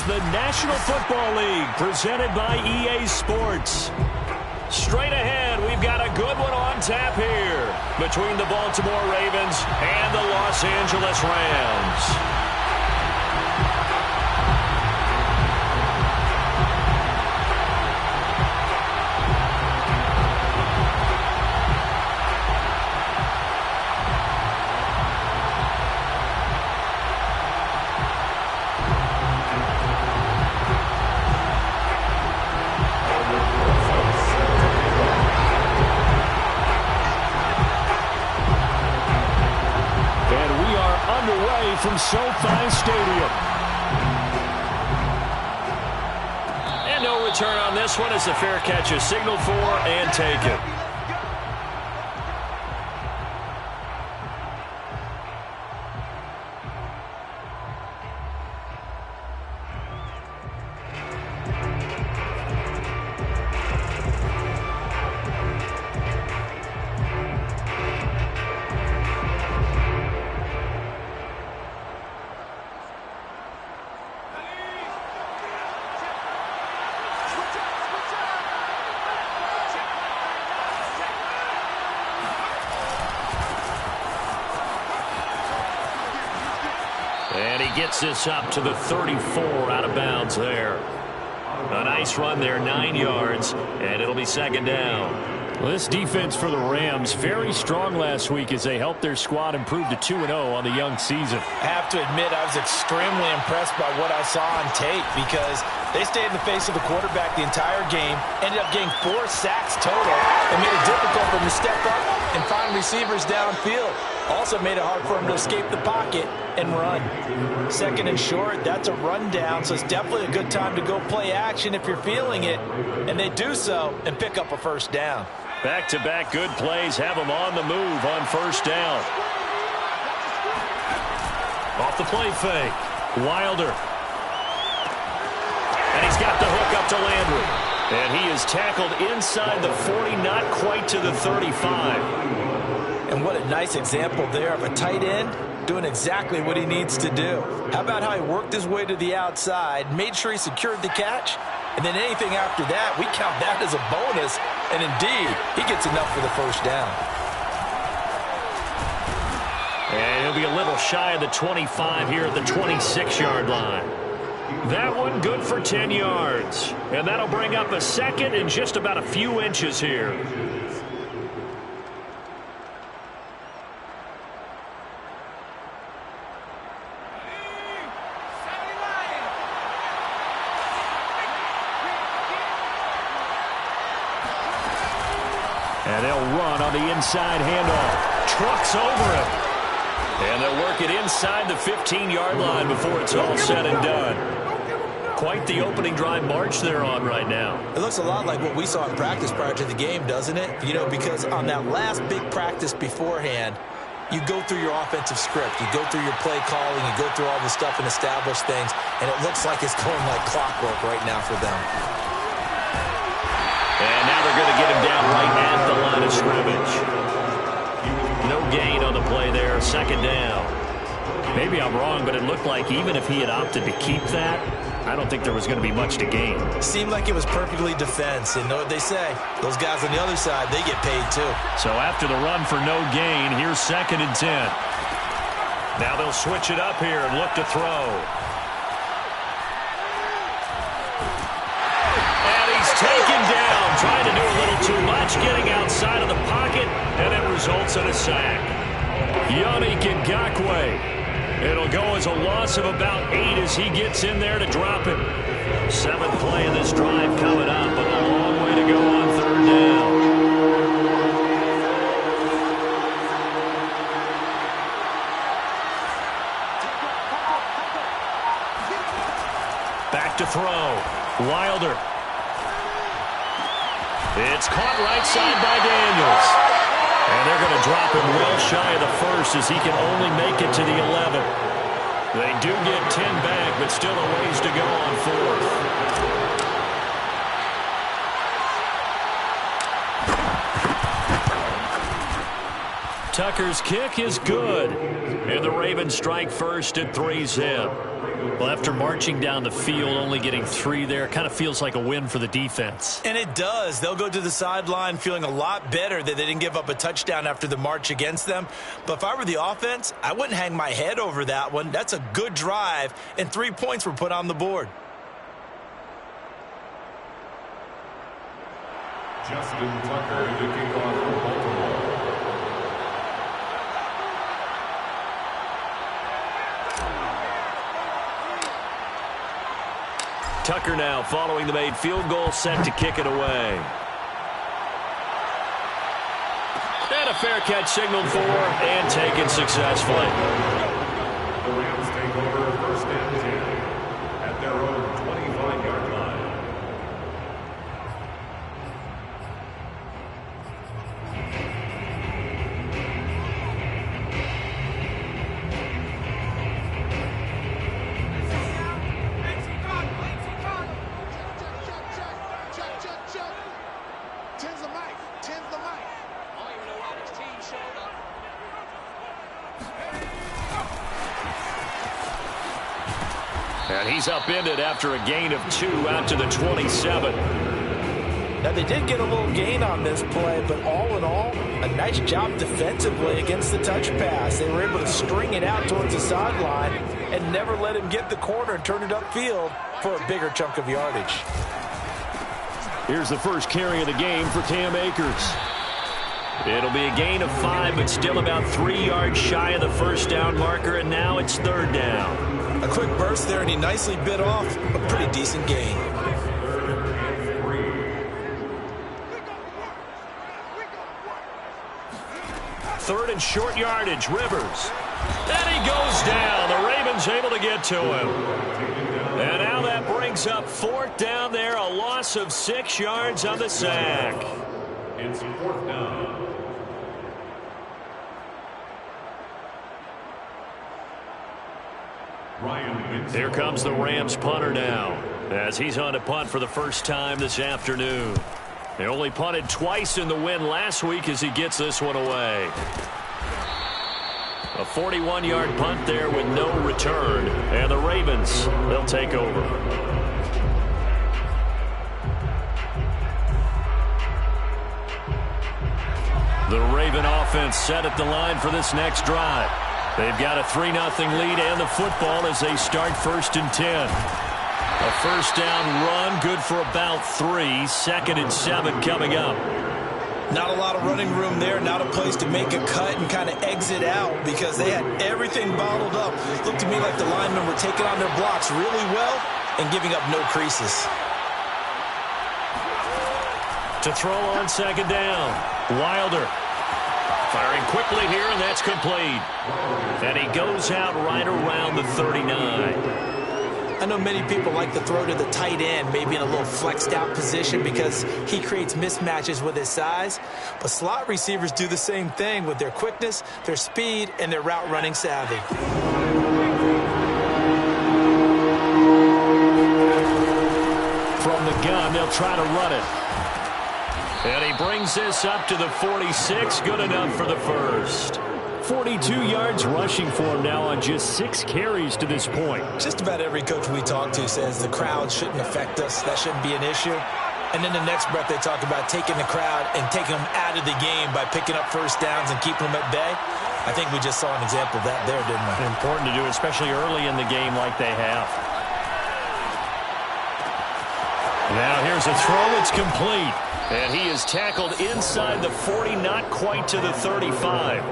the National Football League, presented by EA Sports. Straight ahead, we've got a good one on tap here between the Baltimore Ravens and the Los Angeles Rams. From SoFi Stadium. And no return on this one as the fair catch is signaled for and taken. And he gets this up to the 34 out of bounds there. A nice run there, 9 yards, and it'll be second down. Well, this defense for the Rams, very strong last week as they helped their squad improve to 2-0 on the young season. I have to admit, I was extremely impressed by what I saw on tape because they stayed in the face of the quarterback the entire game, ended up getting 4 sacks total, and made it difficult for him to step up and find receivers downfield. Also made it hard for him to escape the pocket and run. Second and short, that's a rundown, so it's definitely a good time to go play action if you're feeling it, and they do so and pick up a first down. Back-to-back good plays have them on the move on first down. Off the play fake. Wilder. And he's got the hook up to Landry. And he is tackled inside the 40, not quite to the 35. And what a nice example there of a tight end doing exactly what he needs to do. How about how he worked his way to the outside, made sure he secured the catch, and then anything after that, we count that as a bonus. And indeed, he gets enough for the first down. And he'll be a little shy of the 25 here at the 26-yard line. That one good for 10 yards. And that'll bring up a second and just about a few inches here. And they'll run on the inside handoff. Trucks over him. And they'll work it inside the 15-yard line before it's all said and done. Quite the opening drive march they're on right now. It looks a lot like what we saw in practice prior to the game, doesn't it? You know, because on that last big practice beforehand, you go through your offensive script. You go through your play calling. You go through all the stuff and establish things. And it looks like it's going like clockwork right now for them. And now they're going to get him down right at the line of scrimmage. No gain on the play there, second down. Maybe I'm wrong, but it looked like even if he had opted to keep that, I don't think there was going to be much to gain. Seemed like it was perfectly defense. And know what they say? Those guys on the other side, they get paid too. So after the run for no gain, here's second and 10. Now they'll switch it up here and look to throw. Taken down, trying to do a little too much, getting outside of the pocket, and it results in a sack. Yannick Ngakoue. It'll go as a loss of about 8 as he gets in there to drop it. 7th play of this drive coming up, but a long way to go on third down. Back to throw. Wilder. It's caught right side by Daniels. And they're going to drop him well shy of the first as he can only make it to the 11. They do get 10 back, but still a ways to go on fourth. Tucker's kick is good. And the Ravens strike first at 3-zip. Well, after marching down the field, only getting 3 there, kind of feels like a win for the defense. And it does. They'll go to the sideline feeling a lot better that they didn't give up a touchdown after the march against them. But if I were the offense, I wouldn't hang my head over that one. That's a good drive, and 3 points were put on the board. Justin Tucker to kick off for Baltimore. Tucker now following the made field goal, set to kick it away. And a fair catch signaled for and taken successfully. The Rams take over first and 10 at their own 25-yard line. And he's upended after a gain of 2 out to the 27. Now, they did get a little gain on this play, but all in all, a nice job defensively against the touch pass. They were able to string it out towards the sideline and never let him get the corner and turn it upfield for a bigger chunk of yardage. Here's the first carry of the game for Cam Akers. It'll be a gain of 5, but still about 3 yards shy of the first down marker, and now it's 3rd down. A quick burst there, and he nicely bit off a pretty decent gain. 3rd and short yardage, Rivers. And he goes down. The Ravens able to get to him. And now that brings up 4th down there, a loss of 6 yards on the sack. It's 4th down. Here comes the Rams punter now, as he's on to punt for the first time this afternoon. They only punted twice in the win last week as he gets this one away. A 41-yard punt there with no return, and the Ravens, they'll take over. The Raven offense set at the line for this next drive. They've got a 3-0 lead and the football as they start 1st and 10. A first down run, good for about 3. 2nd and 7 coming up. Not a lot of running room there, not a place to make a cut and kind of exit out because they had everything bottled up. Looked to me like the linemen were taking on their blocks really well and giving up no creases. To throw on 2nd down, Wilder. Firing quickly here, and that's complete. And he goes out right around the 39. I know many people like to throw to the tight end, maybe in a little flexed out position because he creates mismatches with his size. But slot receivers do the same thing with their quickness, their speed, and their route running savvy. From the gun, they'll try to run it. And he brings this up to the 46. Good enough for the first. 42 yards rushing for him now on just 6 carries to this point. Just about every coach we talk to says the crowd shouldn't affect us. That shouldn't be an issue. And then the next breath they talk about taking the crowd and taking them out of the game by picking up first downs and keeping them at bay. I think we just saw an example of that there, didn't we? Important to do, especially early in the game like they have. Now here's a throw. It's complete. And he is tackled inside the 40, not quite to the 35.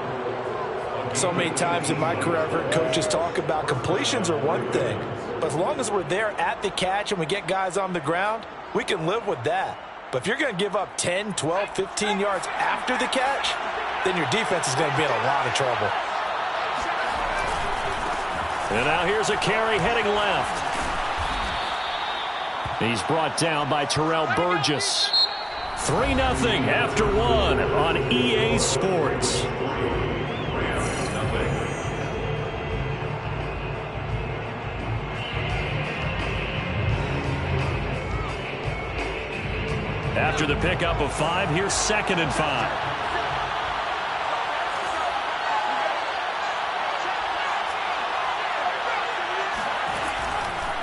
So many times in my career, I've heard coaches talk about completions are one thing. But as long as we're there at the catch and we get guys on the ground, we can live with that. But if you're going to give up 10, 12, 15 yards after the catch, then your defense is going to be in a lot of trouble. And now here's a carry heading left. He's brought down by Terrell Burgess. 3-0 after 1 on EA Sports. After the pickup of 5, here's 2nd and 5.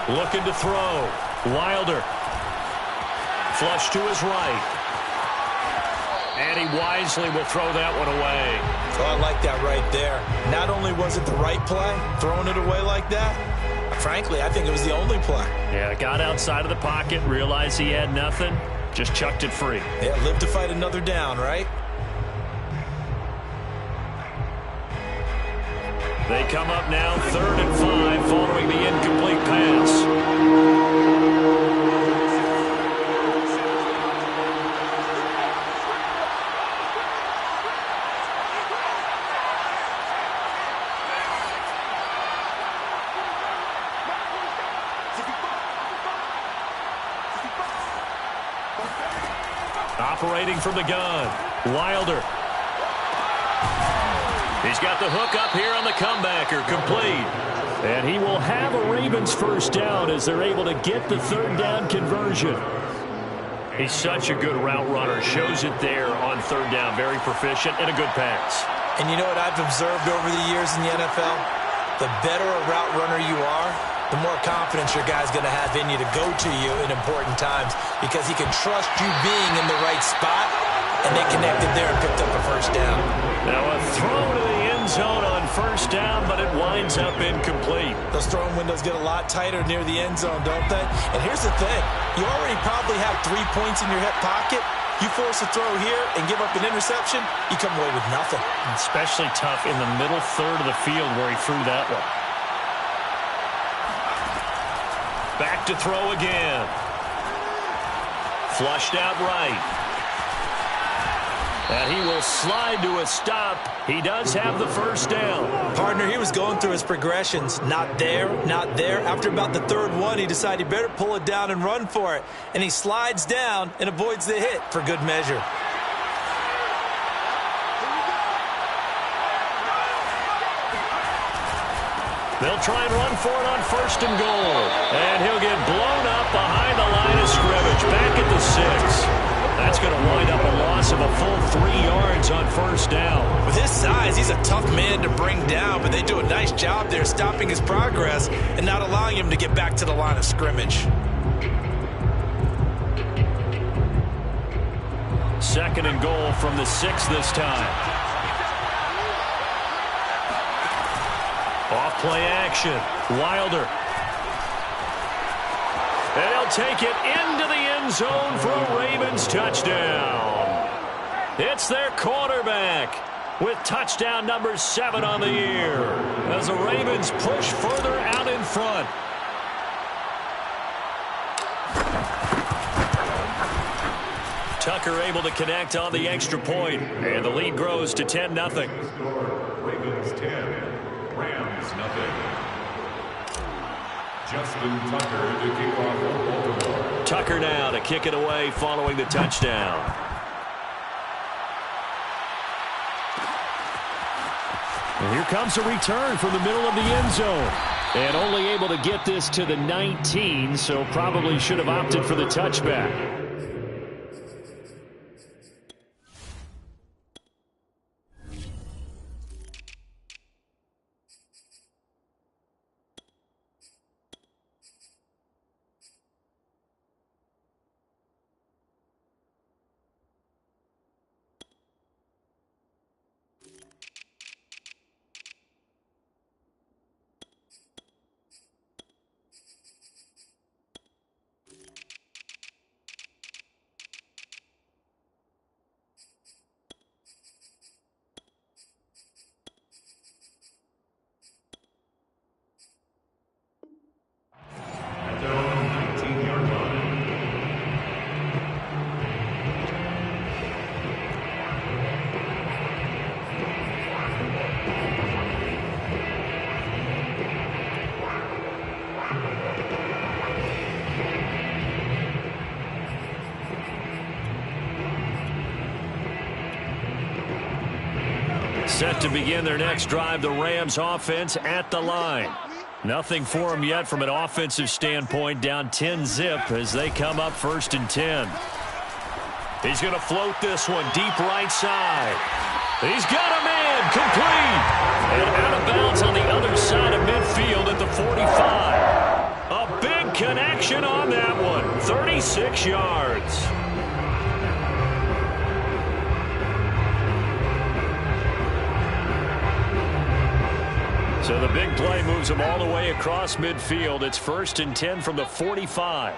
Looking to throw. Wilder. Flush to his right. And he wisely will throw that one away. Oh, I like that right there. Not only was it the right play, throwing it away like that, frankly, I think it was the only play. Yeah, got outside of the pocket, realized he had nothing, just chucked it free. Yeah, live to fight another down, right? They come up now 3rd and 5 following the incomplete pass. Operating from the gun, Wilder. He's got the hook up here on the comebacker, complete. And he will have a Ravens first down as they're able to get the 3rd down conversion. He's such a good route runner. Shows it there on 3rd down. Very proficient and a good pass. And you know what I've observed over the years in the NFL? The better a route runner you are, the more confidence your guy's going to have in you to go to you in important times because he can trust you being in the right spot, and they connected there and picked up a first down. Now a throw to the end zone on 1st down, but it winds up incomplete. Those throwing windows get a lot tighter near the end zone, don't they? And here's the thing. You already probably have 3 points in your hip pocket. You force a throw here and give up an interception, you come away with nothing. Especially tough in the middle 3rd of the field where he threw that one. Back to throw again. Flushed out right. And he will slide to a stop. He does have the first down. Partner, he was going through his progressions. Not there, not there. After about the 3rd one, he decided he better pull it down and run for it. And he slides down and avoids the hit for good measure. They'll try and run for it on 1st and goal. And he'll get blown up behind the line of scrimmage. Back at the 6. That's going to wind up a loss of a full 3 yards on 1st down. With his size, he's a tough man to bring down, but they do a nice job there stopping his progress and not allowing him to get back to the line of scrimmage. 2nd and goal from the 6 this time. Off play action. Wilder. And he'll take it into the end zone for a Ravens touchdown. It's their quarterback with touchdown number 7 on the year as the Ravens push further out in front. Tucker able to connect on the extra point, and the lead grows to 10-0. Ravens 10, Rams nothing. Justin Tucker to kick off for Baltimore. Tucker now to kick it away following the touchdown. And here comes a return from the middle of the end zone. And only able to get this to the 19, so probably should have opted for the touchback. Set to begin their next drive, the Rams offense at the line. Nothing for them yet from an offensive standpoint, down 10-zip as they come up 1st and 10. He's going to float this one deep right side. He's got a man, complete. And out of bounds on the other side of midfield at the 45. A big connection on that one. 36 yards. So the big play moves them all the way across midfield. It's 1st and 10 from the 45.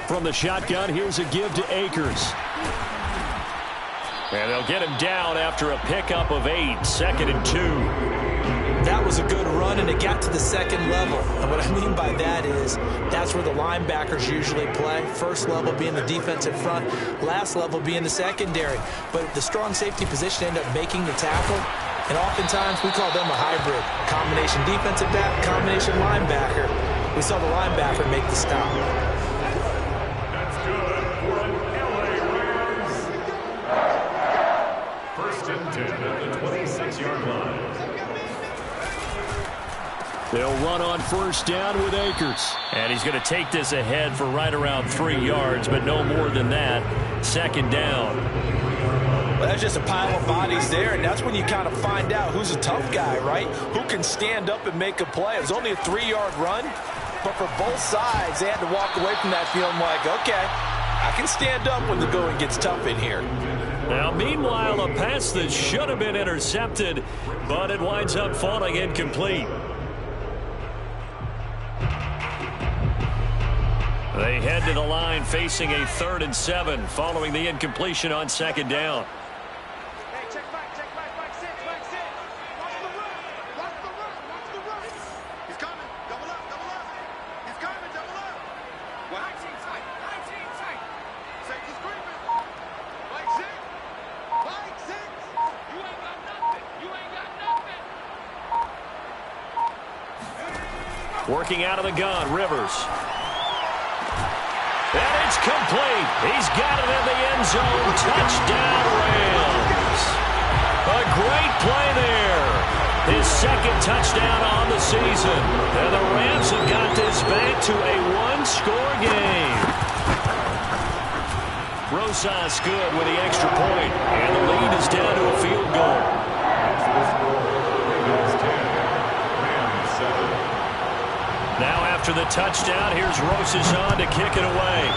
From the shotgun, here's a give to Akers. And they'll get him down after a pickup of 8. 2nd and 2. That was a good run, and it got to the second level. And what I mean by that is that's where the linebackers usually play. First level being the defensive front, last level being the secondary. But the strong safety position ended up making the tackle. And oftentimes we call them a hybrid. Combination defensive back, combination linebacker. We saw the linebacker make the stop. That's good for an LA Rams. 1st and 10 at the 26-yard line. They'll run on 1st down with Akers. And he's going to take this ahead for right around 3 yards, but no more than that. 2nd down. Well, that's just a pile of bodies there, and that's when you kind of find out who's a tough guy, right? Who can stand up and make a play. It was only a 3-yard run, but for both sides, they had to walk away from that feeling like, okay, I can stand up when the going gets tough in here. Now, meanwhile, a pass that should have been intercepted, but it winds up falling incomplete. They head to the line facing a 3rd and 7 following the incompletion on 2nd down. Working out of the gun, Rivers. And it's complete. He's got it in the end zone. Touchdown, Rams. A great play there. His 2nd touchdown on the season. And the Rams have got this back to a 1-score game. Rosas good with the extra point. And the lead is down to a field goal. Now after the touchdown, here's Rosas on to kick it away.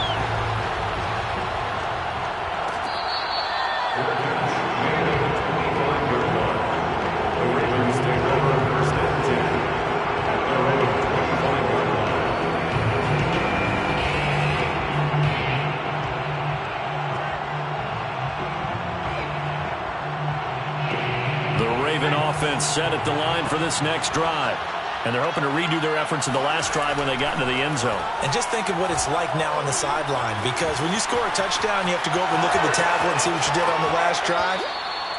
The Raven offense set at the line for this next drive. And they're hoping to redo their efforts in the last drive when they got into the end zone. And just think of what it's like now on the sideline, because when you score a touchdown, you have to go over and look at the tablet and see what you did on the last drive.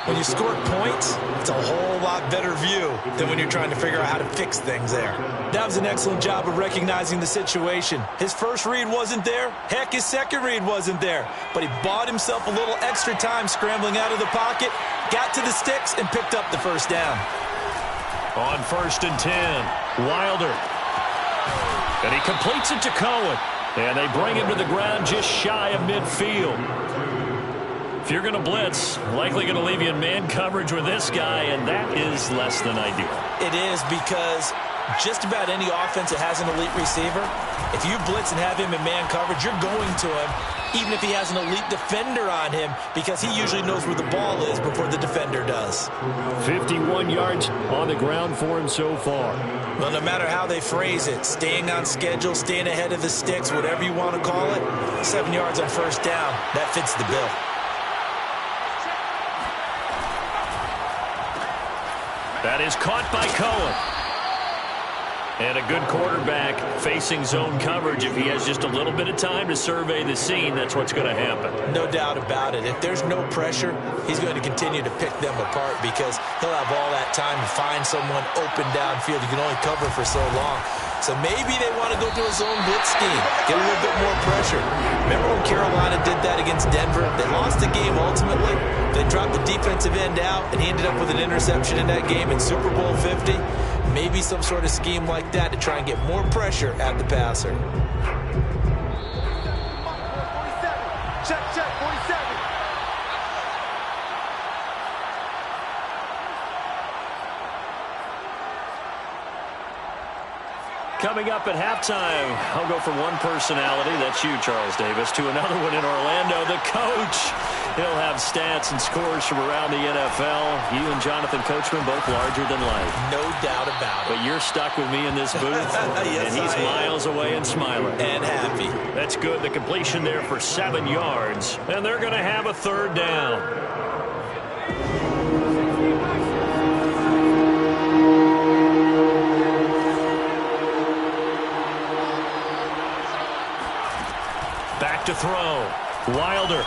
When you score points, it's a whole lot better view than when you're trying to figure out how to fix things there. That was an excellent job of recognizing the situation. His first read wasn't there. Heck, his second read wasn't there. But he bought himself a little extra time scrambling out of the pocket, got to the sticks, and picked up the 1st down. On 1st and 10, Wilder. And he completes it to Cohen. And they bring him to the ground just shy of midfield. If you're going to blitz, likely going to leave you in man coverage with this guy, and that is less than ideal. It is, because just about any offense that has an elite receiver, if you blitz and have him in man coverage, you're going to him, even if he has an elite defender on him, because he usually knows where the ball is before the defender does. 51 yards on the ground for him so far. Well, no matter how they phrase it, staying on schedule, staying ahead of the sticks, whatever you want to call it, 7 yards on 1st down, that fits the bill. That is caught by Cohen. And a good quarterback facing zone coverage. If he has just a little bit of time to survey the scene, that's what's going to happen. No doubt about it. If there's no pressure, he's going to continue to pick them apart, because he'll have all that time to find someone open downfield. You can only cover for so long. So maybe they want to go to a zone blitz scheme, get a little bit more pressure. Remember when Carolina did that against Denver? They lost the game ultimately. They dropped the defensive end out, and he ended up with an interception in that game in Super Bowl 50. Maybe some sort of scheme like that to try and get more pressure at the passer. Check, 47. Coming up at halftime, I'll go from one personality, that's you, Charles Davis, to another one in Orlando, the coach. He'll have stats and scores from around the NFL. You and Jonathan Coachman both larger than life. No doubt about it. But you're stuck with me in this booth, yes, and he's miles away and smiling. And happy. That's good. The completion there for 7 yards, and they're going to have a third down. Back to throw. Wilder.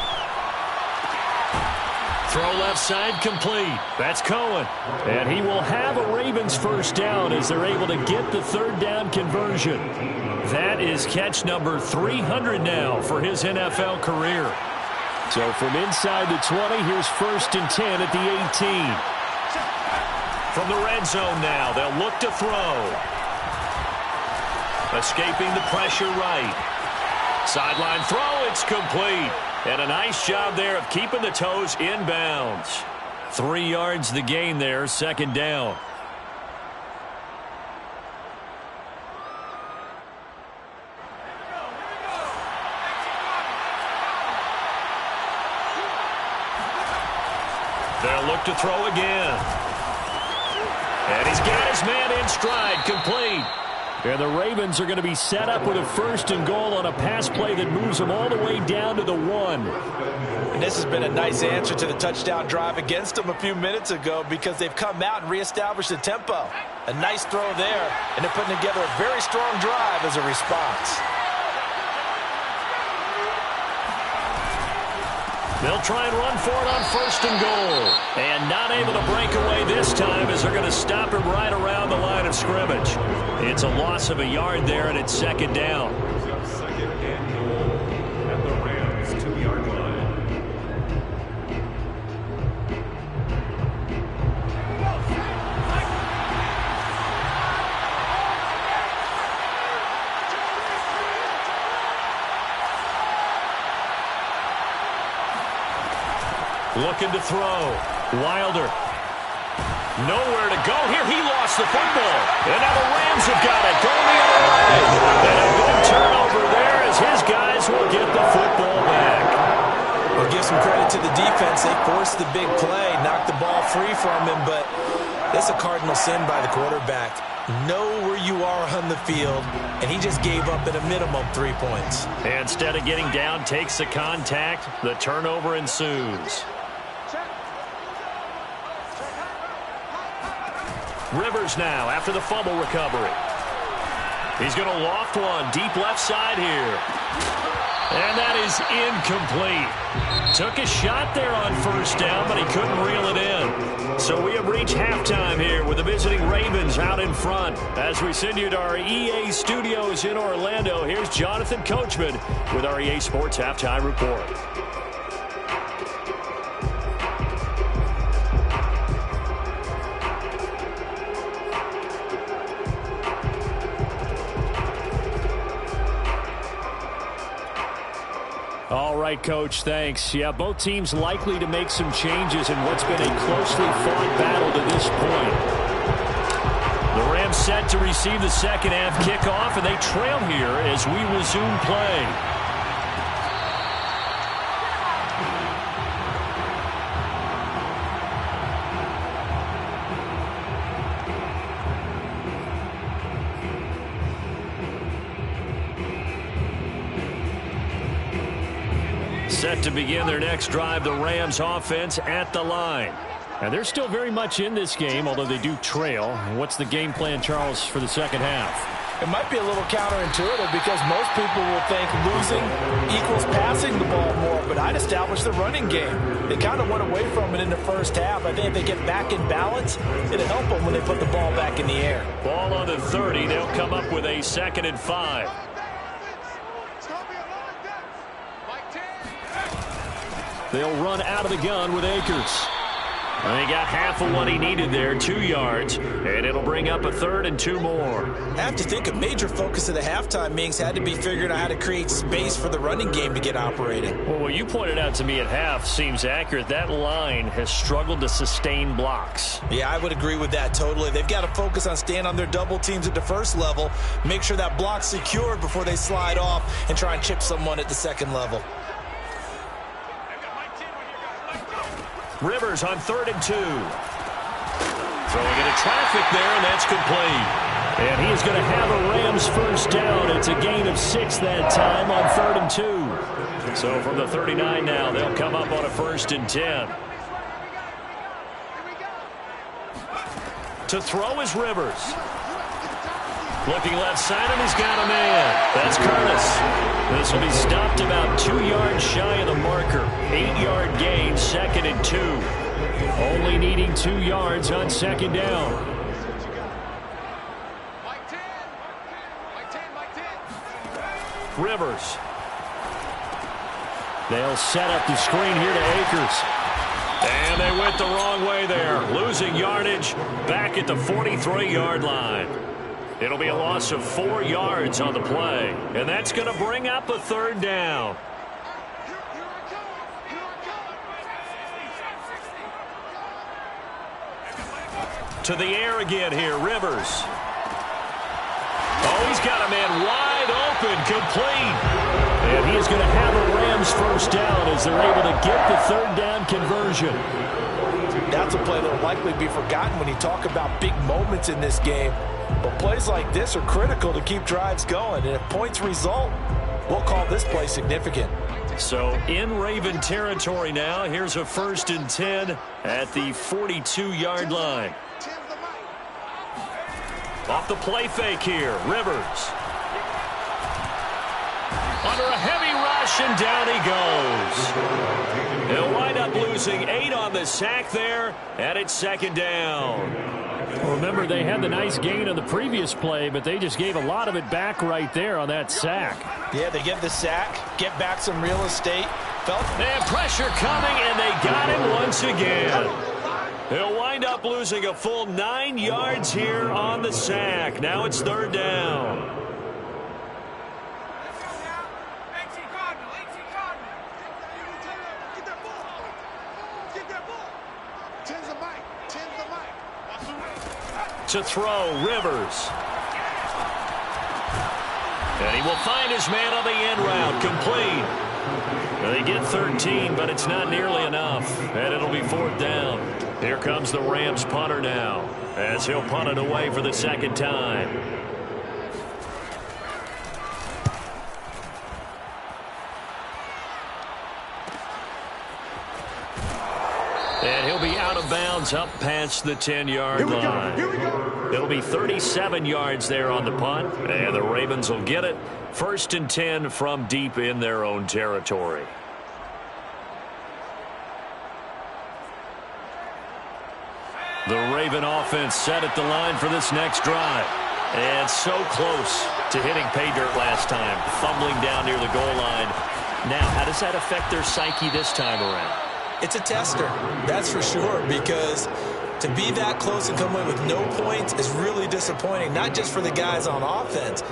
Throw left side complete. That's Cohen. And he will have a Ravens first down as they're able to get the third down conversion. That is catch number 300 now for his NFL career. So from inside the 20, here's 1st and 10 at the 18. From the red zone now, they'll look to throw. Escaping the pressure right. Sideline throw, it's complete. And a nice job there of keeping the toes inbounds. 3 yards the gain there, 2nd down. They'll look to throw again. And he's got his man in stride, complete. And the Ravens are going to be set up with a 1st and goal on a pass play that moves them all the way down to the 1. And this has been a nice answer to the touchdown drive against them a few minutes ago because they've come out and reestablished the tempo. A nice throw there, and they're putting together a very strong drive as a response. They'll try and run for it on 1st and goal. And not able to break away this time as they're going to stop him right around the line of scrimmage. It's a loss of a yard there, and it's 2nd down. 2nd and goal at the Rams' 2-yard line. Looking to throw. Wilder. Nowhere to go here. He lost the football. And now the Rams have got it. Going the other way. And a big turnover there as his guys will get the football back. Well, give some credit to the defense. They forced the big play, knocked the ball free from him, but that's a cardinal sin by the quarterback. Know where you are on the field, and he just gave up at a minimum 3 points. And instead of getting down, takes the contact. The turnover ensues. Rivers now after the fumble recovery. He's going to loft one deep left side here. And that is incomplete. Took a shot there on 1st down, but he couldn't reel it in. So we have reached halftime here with the visiting Ravens out in front. As we send you to our EA studios in Orlando, here's Jonathan Coachman with our EA Sports Halftime Report. All right, Coach, thanks. Yeah, both teams likely to make some changes in what's been a closely fought battle to this point. The Rams set to receive the second half kickoff, and they trail here as we resume play. Set to begin their next drive, the Rams offense at the line. And they're still very much in this game, although they do trail. What's the game plan, Charles, for the second half? It might be a little counterintuitive because most people will think losing equals passing the ball more, but I'd establish the running game. They kind of went away from it in the first half. I think if they get back in balance, it'll help them when they put the ball back in the air. Ball on the 30. They'll come up with a 2nd and 5. They'll run out of the gun with Akers. And he got half of what he needed there, 2 yards, and it'll bring up a 3rd and 2 more. I have to think a major focus of the halftime meetings had to be figuring out how to create space for the running game to get operating. Well, what you pointed out to me at half seems accurate. That line has struggled to sustain blocks. Yeah, I would agree with that totally. They've got to focus on staying on their double teams at the first level, make sure that block's secured before they slide off and try and chip someone at the second level. Rivers on 3rd and 2. Throwing into traffic there, and that's complete. And he is going to have a Rams first down. It's a gain of 6 that time on 3rd and 2. So from the 39 now, they'll come up on a 1st and 10. To throw is Rivers. Looking left side, and he's got a man. That's Curtis. This will be stopped about 2 yards shy of the marker. 8-yard gain, 2nd and 2. Only needing 2 yards on 2nd down. Rivers. They'll set up the screen here to Akers. And they went the wrong way there. Losing yardage back at the 43-yard line. It'll be a loss of 4 yards on the play. And that's going to bring up a 3rd down. To the air again here, Rivers. Oh, he's got a man wide open, complete. And he is going to have a Rams first down as they're able to get the 3rd down conversion. That's a play that will likely be forgotten when you talk about big moments in this game. But plays like this are critical to keep drives going. And if points result, we'll call this play significant. So in Raven territory now, here's a 1st and 10 at the 42-yard line. Off the play fake here, Rivers. Under a heavy rush, and down he goes. He'll wind up losing 8 on the sack there, and it's 2nd down. Well, remember, they had the nice gain on the previous play, but they just gave a lot of it back right there on that sack. Yeah, they get the sack, get back some real estate. And pressure coming, and they got him once again. He'll wind up losing a full 9 yards here on the sack. Now it's 3rd down. To throw, Rivers. And he will find his man on the end route, complete. They get 13, but it's not nearly enough, and it'll be 4th down. Here comes the Rams punter now, as he'll punt it away for the 2nd time. And he'll be out of bounds up past the 10-yard line. It'll be 37 yards there on the punt, and the Ravens will get it. 1st and 10 from deep in their own territory. The Raven offense set at the line for this next drive. And so close to hitting pay dirt last time, fumbling down near the goal line. Now, how does that affect their psyche this time around? It's a tester, that's for sure, because to be that close and come away with no points is really disappointing, not just for the guys on offense,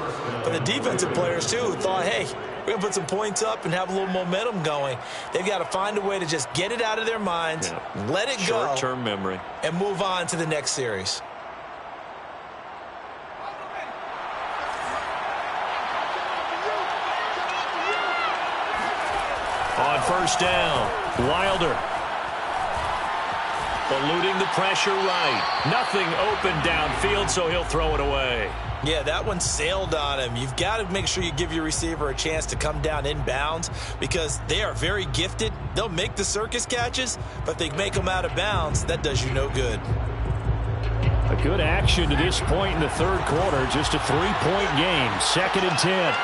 but the defensive players, too, who thought, hey, we're going to put some points up and have a little momentum going. They've got to find a way to just get it out of their minds, let it go, short-term memory, and move on to the next series. On 1st down, Wilder. Eluding the pressure right. Nothing open downfield, so he'll throw it away. Yeah, that one sailed on him. You've got to make sure you give your receiver a chance to come down inbounds because they are very gifted. They'll make the circus catches, but they make them out of bounds. That does you no good. A good action to this point in the 3rd quarter. Just a 3-point game. 2nd and 10.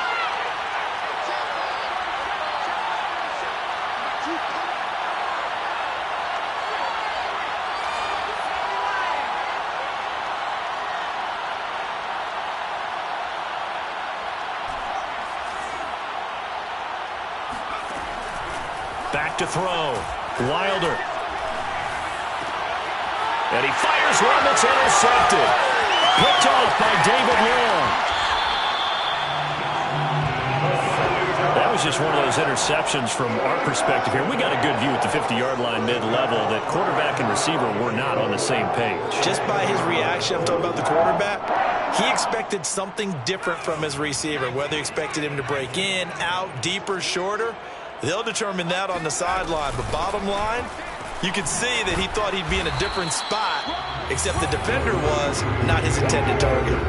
Back to throw. Wilder. And he fires one that's intercepted. Picked off by David Long. That was just one of those interceptions from our perspective here. We got a good view at the 50-yard line mid-level that quarterback and receiver were not on the same page. Just by his reaction, I'm talking about the quarterback, he expected something different from his receiver. Whether he expected him to break in, out, deeper, shorter, they'll determine that on the sideline. But bottom line, you could see that he thought he'd be in a different spot, except the defender was not his intended target.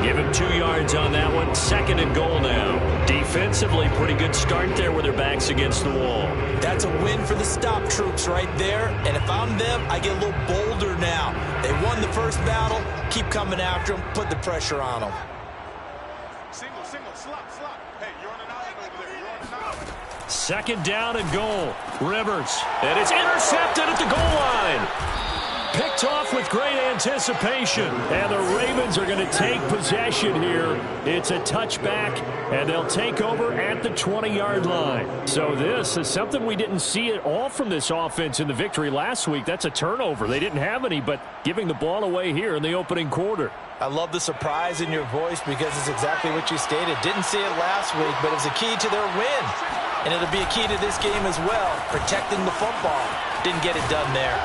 Give him 2 yards on that one. 2nd and goal now. Defensively, pretty good start there with their backs against the wall. That's a win for the stop troops right there. And if I'm them, I get a little bolder now. They won the first battle. Keep coming after them. Put the pressure on them. Single, slot. Hey, you're on an island over there. You're on an island. 2nd down and goal. Rivers. And it's intercepted at the goal line. Picked off with great anticipation. And the Ravens are going to take possession here. It's a touchback, and they'll take over at the 20-yard line. So this is something we didn't see at all from this offense in the victory last week. That's a turnover. They didn't have any, but giving the ball away here in the opening quarter. I love the surprise in your voice because it's exactly what you stated. Didn't see it last week, but it's a key to their win. And it'll be a key to this game as well, protecting the football. Didn't get it done there.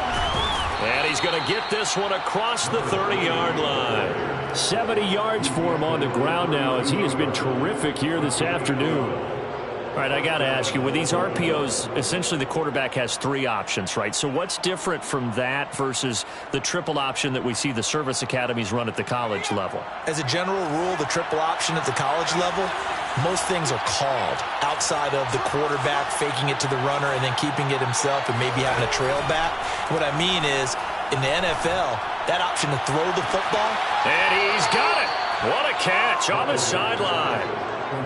And he's going to get this one across the 30-yard line. 70 yards for him on the ground now as he has been terrific here this afternoon. All right, I got to ask you, with these RPOs, essentially the quarterback has 3 options, right? So what's different from that versus the triple option that we see the service academies run at the college level? As a general rule, the triple option at the college level, most things are called outside of the quarterback faking it to the runner and then keeping it himself and maybe having a trail back. What I mean is, in the NFL, that option to throw the football. And he's got it. What a catch on the sideline.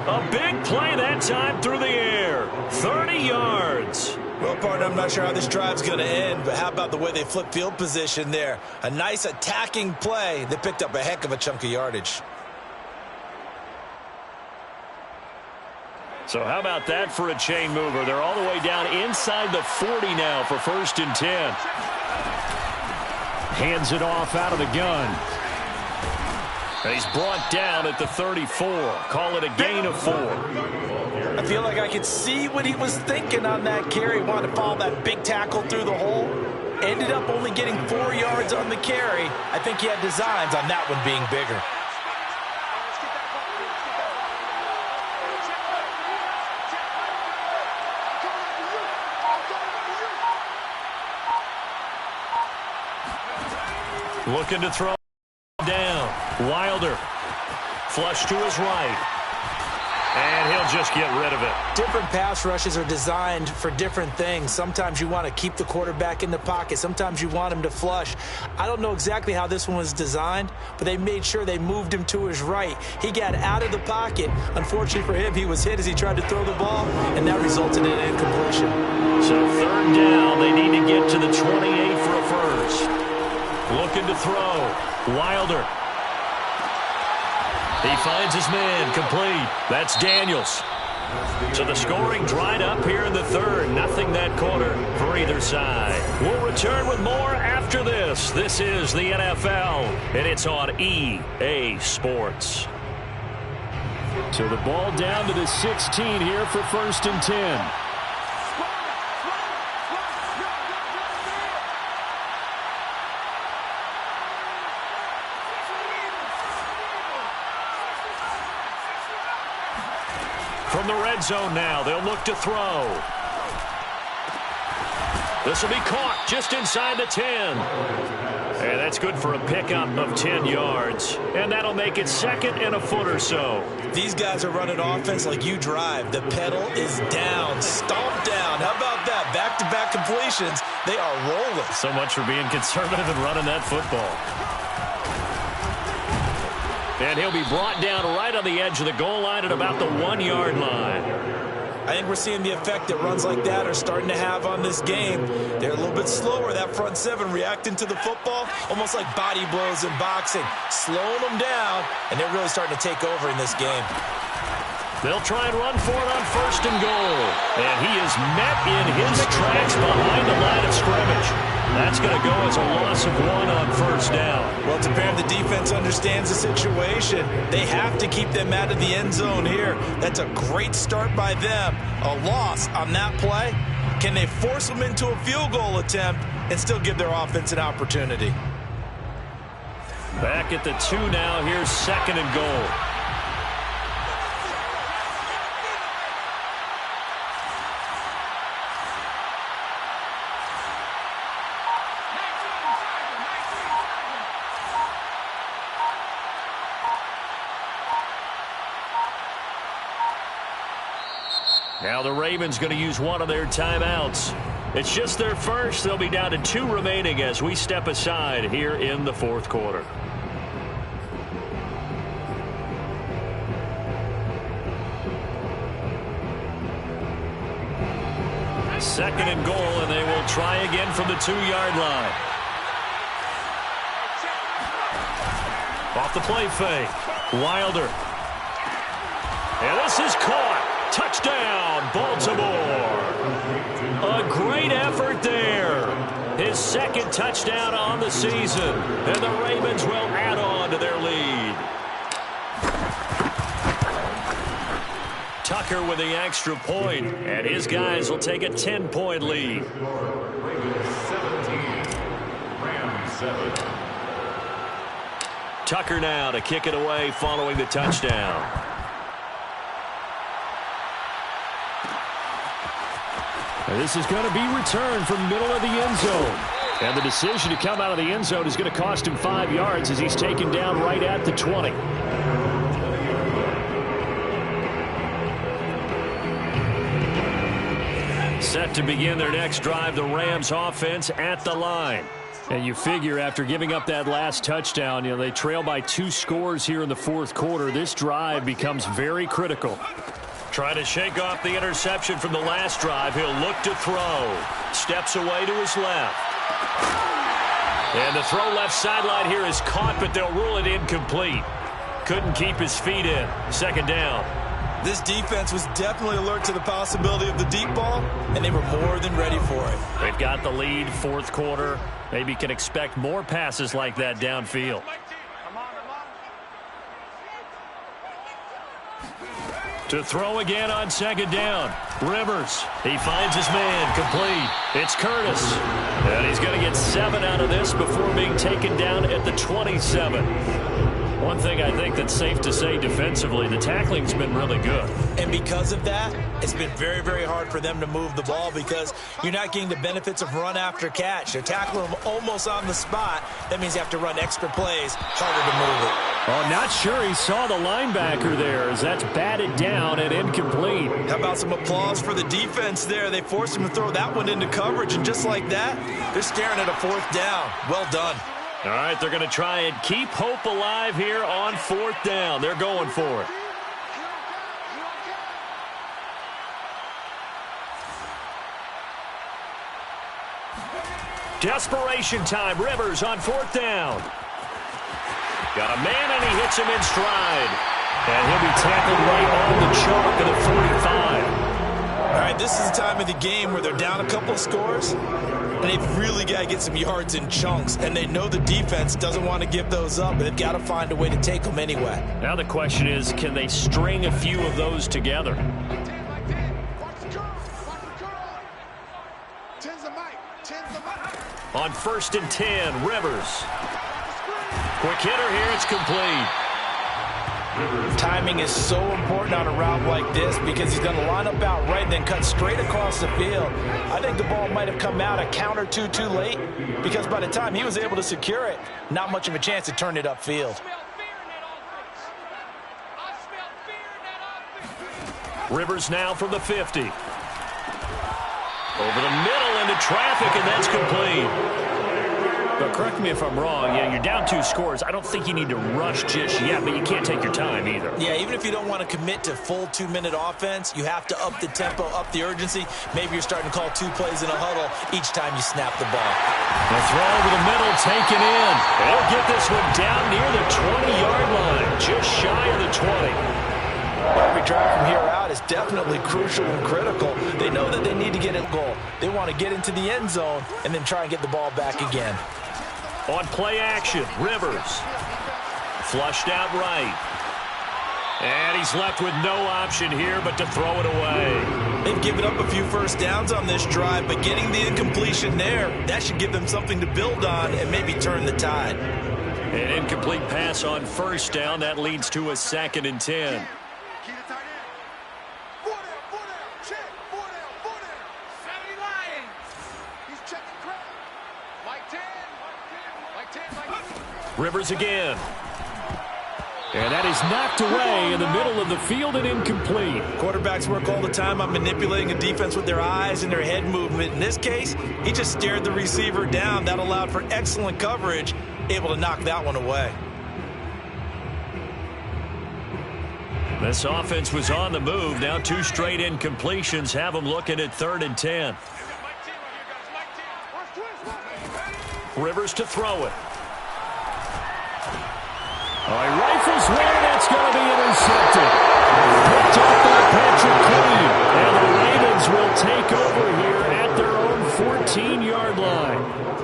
A big play that time through the air. 30 yards. Well, partner, I'm not sure how this drive's going to end, but how about the way they flip field position there? A nice attacking play that picked up a heck of a chunk of yardage. So how about that for a chain mover? They're all the way down inside the 40 now for 1st and 10. Hands it off out of the gun. And he's brought down at the 34. Call it a gain of 4. I feel like I could see what he was thinking on that carry. Wanted to follow that big tackle through the hole. Ended up only getting 4 yards on the carry. I think he had designs on that one being bigger. Looking to throw down. Wilder. Flush to his right. And he'll just get rid of it. Different pass rushes are designed for different things. Sometimes you want to keep the quarterback in the pocket. Sometimes you want him to flush. I don't know exactly how this one was designed, but they made sure they moved him to his right. He got out of the pocket. Unfortunately for him, he was hit as he tried to throw the ball, and that resulted in an incompletion. So 3rd down, they need to get to the 28 for a first. Looking to throw. Wilder. He finds his man complete. That's Daniels. So the scoring dried up here in the 3rd. Nothing that quarter for either side. We'll return with more after this. This is the NFL, and it's on EA Sports. So the ball down to the 16 here for 1st and 10. From the red zone now, they'll look to throw. This will be caught just inside the 10. And that's good for a pickup of 10 yards. And that'll make it 2nd and a foot or so. These guys are running offense like you drive. The pedal is down, stomped down. How about that? Back-to-back completions. They are rolling. So much for being conservative and running that football. And he'll be brought down right on the edge of the goal line at about the 1-yard line. I think we're seeing the effect that runs like that are starting to have on this game. They're a little bit slower, that front 7, reacting to the football, almost like body blows in boxing, slowing them down, and they're really starting to take over in this game. They'll try and run for it on 1st and goal. And he is met in his tracks behind the line of scrimmage. That's going to go as a loss of 1 on first down. Well, it's apparent the defense understands the situation. They have to keep them out of the end zone here. That's a great start by them. A loss on that play. Can they force them into a field goal attempt and still give their offense an opportunity? Back at the 2 now. Here's 2nd and goal. Now the Ravens going to use one of their timeouts. It's just their first. They'll be down to 2 remaining as we step aside here in the 4th quarter. Second and goal, and they will try again from the 2-yard line. Off the play fake. Wilder. And this is caught. Touchdown, Baltimore. A great effort there. His 2nd touchdown on the season. And the Ravens will add on to their lead. Tucker with the extra point, and his guys will take a 10-point lead. Ravens 17, Rams 7. Tucker now to kick it away following the touchdown. And this is going to be returned from middle of the end zone. And the decision to come out of the end zone is going to cost him 5 yards as he's taken down right at the 20. Set to begin their next drive, the Rams offense at the line. And you figure after giving up that last touchdown, they trail by 2 scores here in the 4th quarter. This drive becomes very critical. Trying to shake off the interception from the last drive. He'll look to throw. Steps away to his left. And the throw left sideline here is caught, but they'll rule it incomplete. Couldn't keep his feet in. 2nd down. This defense was definitely alert to the possibility of the deep ball, and they were more than ready for it. They've got the lead, 4th quarter. Maybe can expect more passes like that downfield. To throw again on 2nd down. Rivers. He finds his man. Complete. It's Curtis. And he's going to get 7 out of this before being taken down at the 27. One thing I think that's safe to say defensively, the tackling's been really good. And because of that, it's been very, very hard for them to move the ball because you're not getting the benefits of run after catch. They're tackling them almost on the spot. That means you have to run extra plays, harder to move it. Oh, not sure he saw the linebacker there as that's batted down and incomplete. How about some applause for the defense there? They forced him to throw that one into coverage, and just like that, they're staring at a 4th down. Well done. All right, they're going to try and keep hope alive here on 4th down. They're going for it. Desperation time. Rivers on 4th down. Got a man, and he hits him in stride. And he'll be tackled right on the chalk of the 45. All right, this is the time of the game where they're down a couple of scores, and they've really got to get some yards in chunks, and they know the defense doesn't want to give those up, but they've got to find a way to take them anyway. Now the question is, can they string a few of those together? On 1st and 10, Rivers. Quick hitter here, it's complete. Timing is so important on a route like this because he's going to line up out right and then cut straight across the field. I think the ball might have come out a count or two too late because by the time he was able to secure it, not much of a chance to turn it upfield. Rivers now from the 50. Over the middle into traffic, and that's complete. But correct me if I'm wrong, you're down 2 scores. I don't think you need to rush just yet, but you can't take your time either. Yeah, even if you don't want to commit to full 2-minute offense, you have to up the tempo, up the urgency. Maybe you're starting to call 2 plays in a huddle each time you snap the ball. The throw over the middle, taken in. They'll get this one down near the 20-yard line, just shy of the 20. Every drive from here out is definitely crucial and critical. They know that they need to get a goal. They want to get into the end zone and then try and get the ball back again. On play action, Rivers. Flushed out right. And he's left with no option here but to throw it away. They've given up a few first downs on this drive, but getting the incompletion there, that should give them something to build on and maybe turn the tide. An incomplete pass on first down. That leads to a 2nd and 10. Rivers again. And that is knocked away in the middle of the field and incomplete. Quarterbacks work all the time on manipulating a defense with their eyes and their head movement. In this case, he just stared the receiver down. That allowed for excellent coverage, able to knock that one away. This offense was on the move. Now 2 straight incompletions have them looking at 3rd and 10. Rivers to throw it. He rifles one, that's going to be intercepted. Picked off by Patrick Queen. And the Ravens will take over here at their own 14-yard line.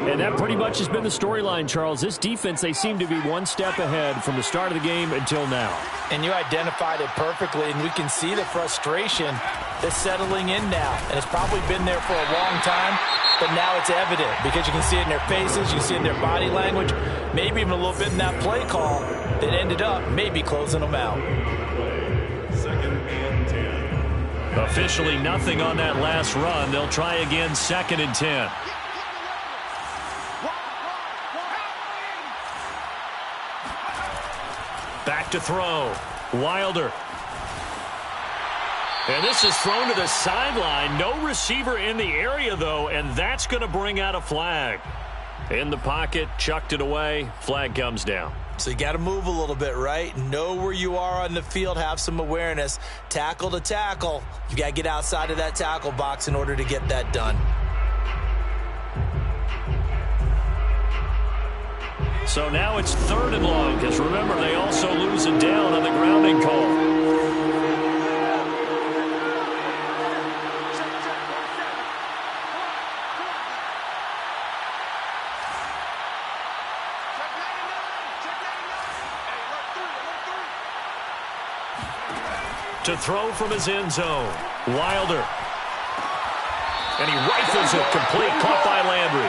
And that pretty much has been the storyline, Charles. This defense, they seem to be one step ahead from the start of the game until now. And you identified it perfectly, and we can see the frustration that's settling in now. And it's probably been there for a long time, but now it's evident because you can see it in their faces, you can see it in their body language, maybe even a little bit in that play call that ended up maybe closing them out. 2nd and 10. Officially nothing on that last run. They'll try again, 2nd and 10. Back to throw. Wilder. And this is thrown to the sideline. No receiver in the area, though, and that's going to bring out a flag. In the pocket, chucked it away. Flag comes down. So you got to move a little bit, right? Know where you are on the field. Have some awareness. Tackle to tackle. You got to get outside of that tackle box in order to get that done. So now it's 3rd and long, because remember, they also lose it down on the grounding call. To throw from his end zone, Wilder. And he rifles it complete, caught by Landry.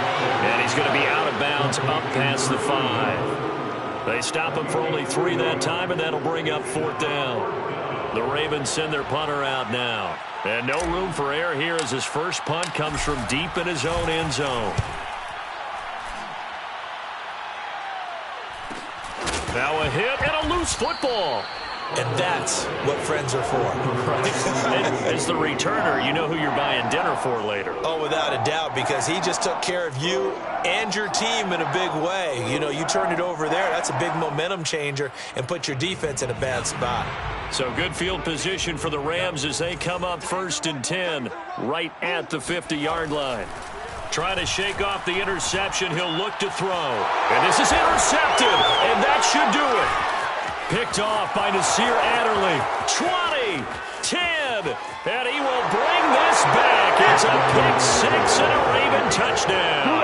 And he's going to be out of bounds up past the 5. They stop him for only 3 that time, and that'll bring up 4th down. The Ravens send their punter out now. And no room for error here as his first punt comes from deep in his own end zone. Now a hit and a loose football. And that's what friends are for. Right. As the returner, you know who you're buying dinner for later. Oh, without a doubt, because he just took care of you and your team in a big way. You know, you turned it over there. That's a big momentum changer and put your defense in a bad spot. So good field position for the Rams as they come up 1st and 10 right at the 50-yard line. Trying to shake off the interception. He'll look to throw. And this is intercepted, and that should do it. Picked off by Nasir Adderley. 20, 10, and he will bring this back. It's a pick 6 and a Raven touchdown.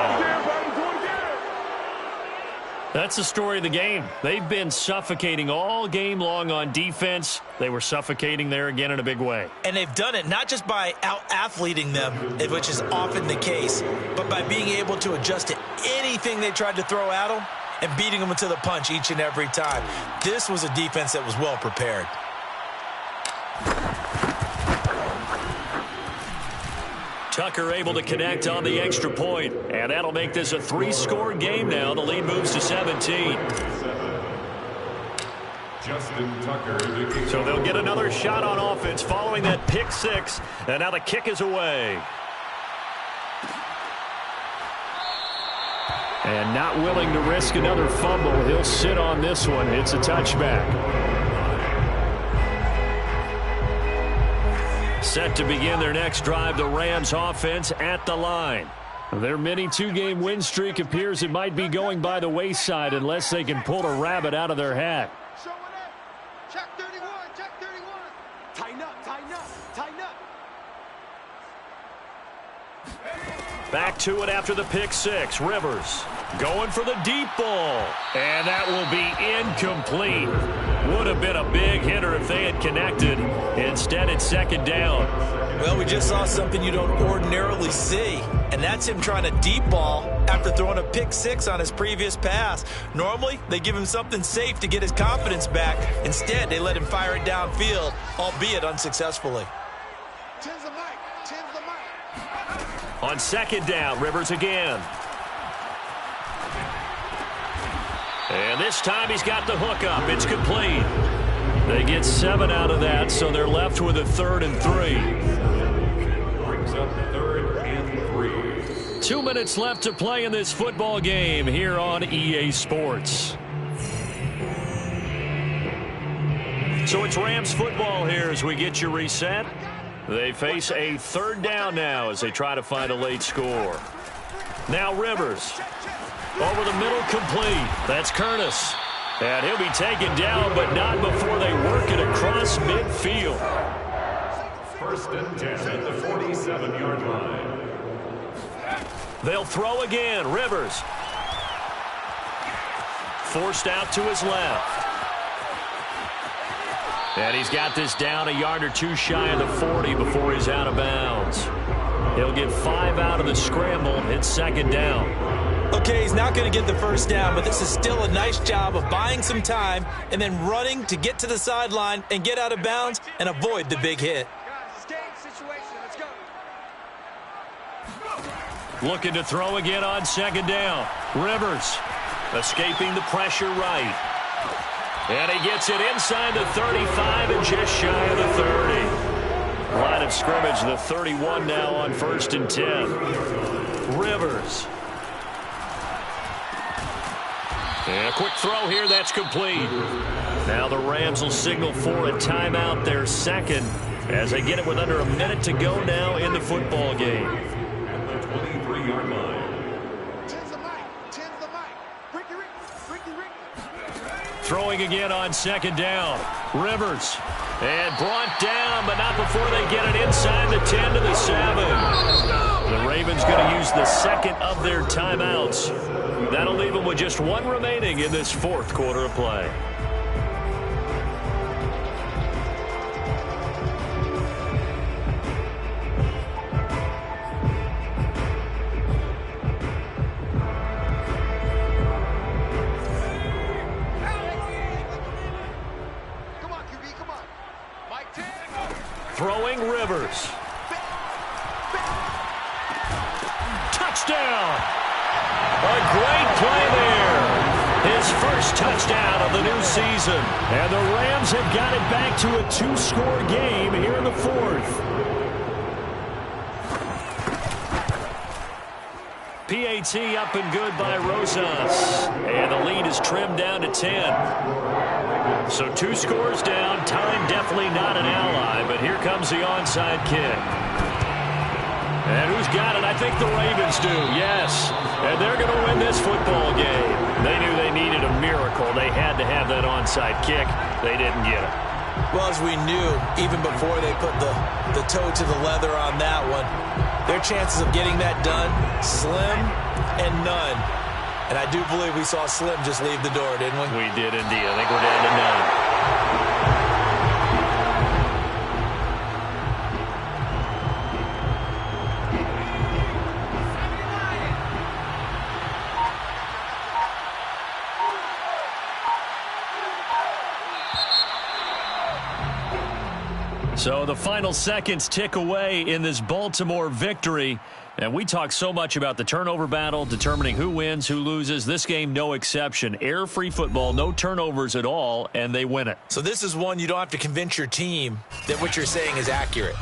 That's the story of the game. They've been suffocating all game long on defense. They were suffocating there again in a big way. And they've done it not just by out-athleting them, which is often the case, but by being able to adjust to anything they tried to throw at them and beating them to the punch each and every time. This was a defense that was well prepared. Tucker able to connect on the extra point, and that'll make this a 3-score game now. The lead moves to 17. Justin Tucker. So they'll get another shot on offense following that pick 6, and now the kick is away. And not willing to risk another fumble, he'll sit on this one. It's a touchback. Set to begin their next drive, the Rams offense at the line. Their mini 2-game win streak appears it might be going by the wayside unless they can pull a rabbit out of their hat. Check 31, check 31. Back to it after the pick six. Rivers going for the deep ball. And that will be incomplete. Would have been a big hitter if they had connected. Instead, it's second down. Well, we just saw something you don't ordinarily see, and that's him trying to deep ball after throwing a pick six on his previous pass. Normally, they give him something safe to get his confidence back. Instead, they let him fire it downfield, albeit unsuccessfully. On second down, Rivers again. And this time he's got the hook up. It's complete. They get 7 out of that, so they're left with a 3rd and 3. Brings up 3rd and 3. 2 minutes left to play in this football game here on EA Sports. So it's Rams football here as we get you reset. They face a 3rd down now as they try to find a late score. Now Rivers. Over the middle, complete. That's Curtis. And he'll be taken down, but not before they work it across midfield. 1st and 10 at the 47-yard line. They'll throw again. Rivers. Forced out to his left. And he's got this down a yard or two shy of the 40 before he's out of bounds. He'll get 5 out of the scramble. It's second down. Okay, he's not going to get the first down, but this is still a nice job of buying some time and then running to get to the sideline and get out of bounds and avoid the big hit. Looking to throw again on second down. Rivers escaping the pressure right. And he gets it inside the 35 and just shy of the 30. Line of scrimmage, the 31 now on 1st and 10. Rivers. And a quick throw here, that's complete. Now the Rams will signal for a timeout, their second, as they get it with under a minute to go now in the football game. At the 23-yard line. Throwing again on second down. Rivers. And brought down, but not before they get it inside the 10 to the 7. The Ravens going to use the second of their timeouts. That'll leave them with just 1 remaining in this 4th quarter of play. Throwing Rivers. Touchdown! A great play there. His first touchdown of the new season. And the Rams have got it back to a 2-score game here in the 4th. PAT up and good by Rosas. And the lead is trimmed down to 10. So 2 scores down. Time definitely not an ally, but here comes the onside kick. And who's got it? I think the Ravens do, yes. And they're going to win this football game. They knew they needed a miracle. They had to have that onside kick. They didn't get it. Well, as we knew, even before they put the toe to the leather on that one, their chances of getting that done, slim and none. And I do believe we saw Slim just leave the door, didn't we? We did indeed. I think we're down to none. So the final seconds tick away in this Baltimore victory. And we talk so much about the turnover battle, determining who wins, who loses. This game, no exception. Air-free football, no turnovers at all, and they win it. So this is one you don't have to convince your team that what you're saying is accurate.